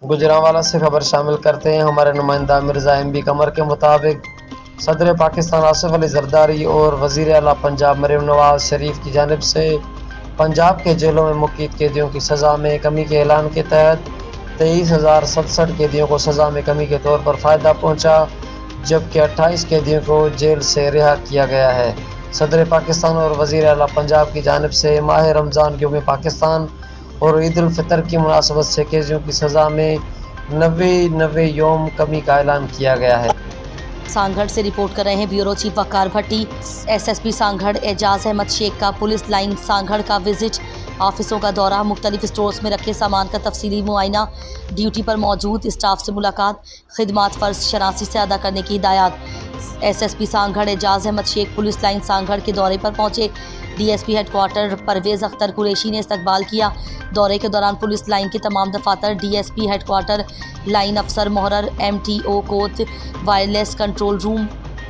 गुजरांवाला से खबर शामिल करते हैं। हमारे नुमाइंदा मिर्ज़ा एम बी कमर के मुताबिक सदर पाकिस्तान आसिफ अली जरदारी और वज़ीर आला पंजाब मरीम नवाज शरीफ की जानिब से पंजाब के जेलों में मुक़ीद कैदियों की सज़ा में कमी के ऐलान के तहत 23,067 कैदियों को सज़ा में कमी के तौर पर फ़ायदा पहुँचा, जबकि 28 कैदियों को जेल से रिहा किया गया है। सदर पाकिस्तान और वज़ीर आला पंजाब की जानिब से माह रमज़ान यौम पाकिस्तान और ईद उल फितर की मुनासबत से कैदियों की सज़ा में 90 यौम कमी का ऐलान किया गया है। सांगढ़ से रिपोर्ट कर रहे हैं ब्यूरो चीफ वकार भट्टी। एसएसपी सांगढ़ एजाज अहमद शेख का पुलिस लाइन सांगढ़ का विजिट, ऑफिसों का दौरा, मुख्तलिफ स्टोर्स में रखे सामान का तफसीली मुआयना, ड्यूटी पर मौजूद स्टाफ से मुलाकात, खिदमात फ़र्ज शनासी से अदा करने की हिदायत। SSP Sanghar Ejaz Ahmed Shaikh police line Sanghar के दौरे पर पहुंचे। डीएसपी हेडक्वार्टर परवेज़ अख्तर कुरैशी ने इस्तकबाल किया। दौरे के दौरान पुलिस लाइन के तमाम दफातर, डीएसपी हेडक्वार्टर, लाइन अफसर मोहरर, एमटीओ कोत, वायरलेस कंट्रोल रूम,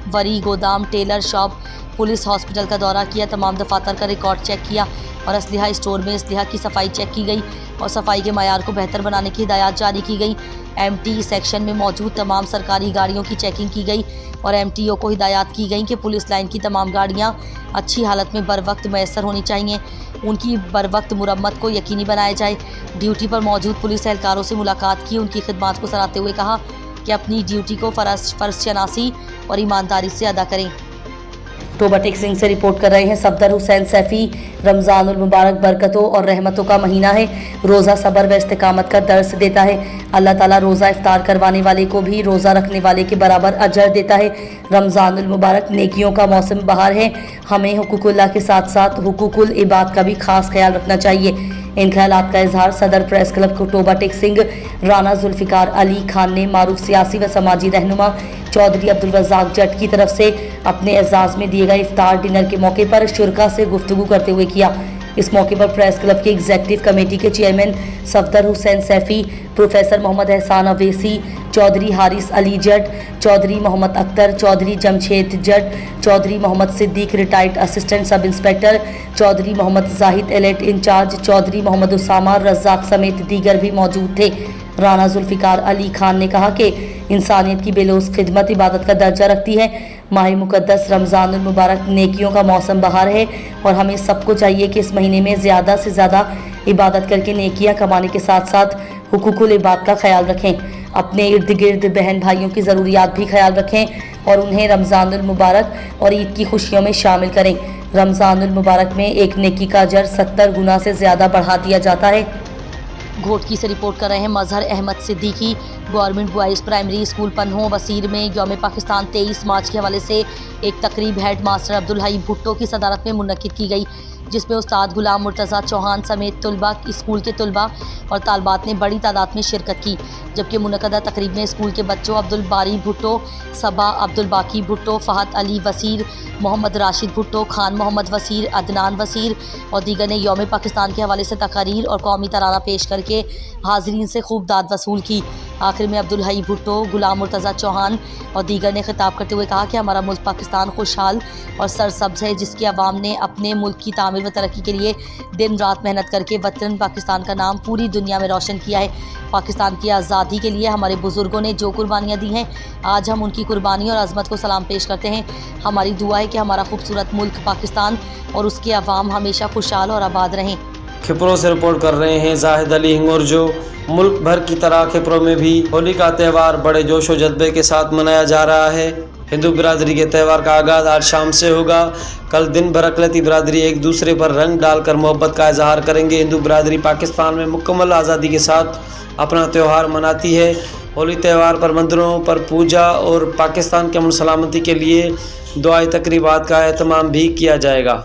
वरी गोदाम, टेलर शॉप, पुलिस हॉस्पिटल का दौरा किया। तमाम दफातर का रिकॉर्ड चेक किया और असलिहा स्टोर में असलिहा की सफाई चेक की गई और सफाई के मयार को बेहतर बनाने की हिदायत जारी की गई। एमटी सेक्शन में मौजूद तमाम सरकारी गाड़ियों की चेकिंग की गई और एमटीओ को हिदायत की गई कि पुलिस लाइन की तमाम गाड़ियां अच्छी हालत में बर वक्त मैसर होनी चाहिए, उनकी बर वक्त मुरम्मत को यकीनी बनाया जाए। ड्यूटी पर मौजूद पुलिस एहलकारों से मुलाकात की, उनकी खिदमात को सराहते हुए कहा कि अपनी ड्यूटी को फ़र्ज शनासी और ईमानदारी से अदा करें। टोबा टेक सिंह से रिपोर्ट कर रहे हैं सफदर हुसैन सैफ़ी। रमज़ानुल मुबारक बरकतों और रहमतों का महीना है। रोज़ा सब्र व इस्तिकामत का दर्स देता है। अल्लाह ताला रोज़ा इफ्तार करवाने वाले को भी रोज़ा रखने वाले के बराबर अजर देता है। रमज़ानुल मुबारक नेकियों का मौसम बहार है। हमें हुकूकुल्लाह के साथ साथ हुकूकुल इबाद का भी खास ख्याल रखना चाहिए। इन ख्यालात का इजहार सदर प्रेस क्लब टोबा टेक सिंह राना जुल्फ़िकार अली खान ने मारूफ सियासी व समाजी रहनुमा चौधरी अब्दुल रज़ाक जट की तरफ से अपने एजाज़ में दिए गए इफ्तार डिनर के मौके पर शुरका से गुफ्तगू करते हुए किया। इस मौके पर प्रेस क्लब के एग्जीक्यूटिव कमेटी के chairman Safdar Hussain Saifi, professor Mohammad Ehsan Awaisi, Chaudhry Haris Ali Jat, Chaudhry Mohammad Akhtar, Chaudhry Jamshed Jat, Chaudhry Mohammad Siddique retired assistant sub inspector, Chaudhry Mohammad Zahid elite incharge, Chaudhry Mohammad Usama Razzaq समेत दीगर भी मौजूद थे। राना जुल्फ़िकार अली खान ने कहा कि इंसानियत की बेलौस खिदमत इबादत का दर्जा रखती है। माह मुक़द्दस रमज़ानुल मुबारक नेकियों का मौसम बहार है और हमें सबको चाहिए कि इस महीने में ज़्यादा से ज़्यादा इबादत करके नेकियां कमाने के साथ साथ हुकूकुल इबाद का ख्याल रखें। अपने इर्द गिर्द बहन भाइयों की ज़रूरियात भी ख्याल रखें और उन्हें रमज़ानुल मुबारक और ईद की खुशियों में शामिल करें। रमज़ानुल मुबारक में एक नेकी का अजर 70 गुना से ज़्यादा बढ़ा दिया जाता है। घोटकी से रिपोर्ट कर रहे हैं Mazhar Ahmed Siddiqui. Government boys primary school पन्हों वसीर में यौम पाकिस्तान 23 मार्च के हवाले से एक तकरीब हेड मास्टर अब्दुल हई भुट्टो की सदारत में मुनक्किद की गई, जिसमें उस्ताद गुलाम मुर्तज़ा चौहान समेत तुलबा स्कूल के तुलबा और तालबात ने बड़ी तादाद में शिरकत की। जबकि मुनक्कदा तकरीब में स्कूल के बच्चों अब्दुल बारी भुट्टो, सबा अब्दुल बाकी भुट्टो, फ़हद अली वसीर, मोहम्मद राशिद भुट्टो, खान मोहम्मद वसीर, अदनान वसीर और दीगर ने यौम पाकिस्तान के हवाले से तकारीर और कौमी तराना पेश करके हाज़रीन से खूब दाद वसूल की। आखिर में अब्दुल हई भुट्टो, गुलाम मुर्तज़ा चौहान और दीगर ने खिताब करते हुए कहा कि हमारा मुल्क पाकिस्तान खुशहाल और सरसब्ज़ है, जिसकी आवाम ने अपने मुल्क की तामीर व तरक्की के लिए दिन रात मेहनत करके वतन पाकिस्तान का नाम पूरी दुनिया में रोशन किया है। पाकिस्तान की आज़ादी के लिए हमारे बुज़ुर्गों ने जो कुर्बानियाँ दी हैं, आज हम उनकी कुर्बानी और अज़मत को सलाम पेश करते हैं। हमारी दुआ है कि हमारा खूबसूरत मुल्क पाकिस्तान और उसके अवाम हमेशा खुशहाल और आबाद रहें। खिपरों से रिपोर्ट कर रहे हैं जाहिद अली हिंगोरजो। मुल्क भर की तरह खिपरों में भी होली का त्यौहार बड़े जोश व जज्बे के साथ मनाया जा रहा है। हिंदू बिरादरी के त्यौहार का आगाज़ आज शाम से होगा। कल दिन भर अक़लियती बिरादरी एक दूसरे पर रंग डालकर मोहब्बत का इजहार करेंगे। हिंदू बिरादरी पाकिस्तान में मुकम्मल आज़ादी के साथ अपना त्यौहार मनाती है। होली त्यौहार पर मंदिरों पर पूजा और पाकिस्तान के अमन सलामती के लिए दुआई तकरीबात का एहतमाम भी किया जाएगा।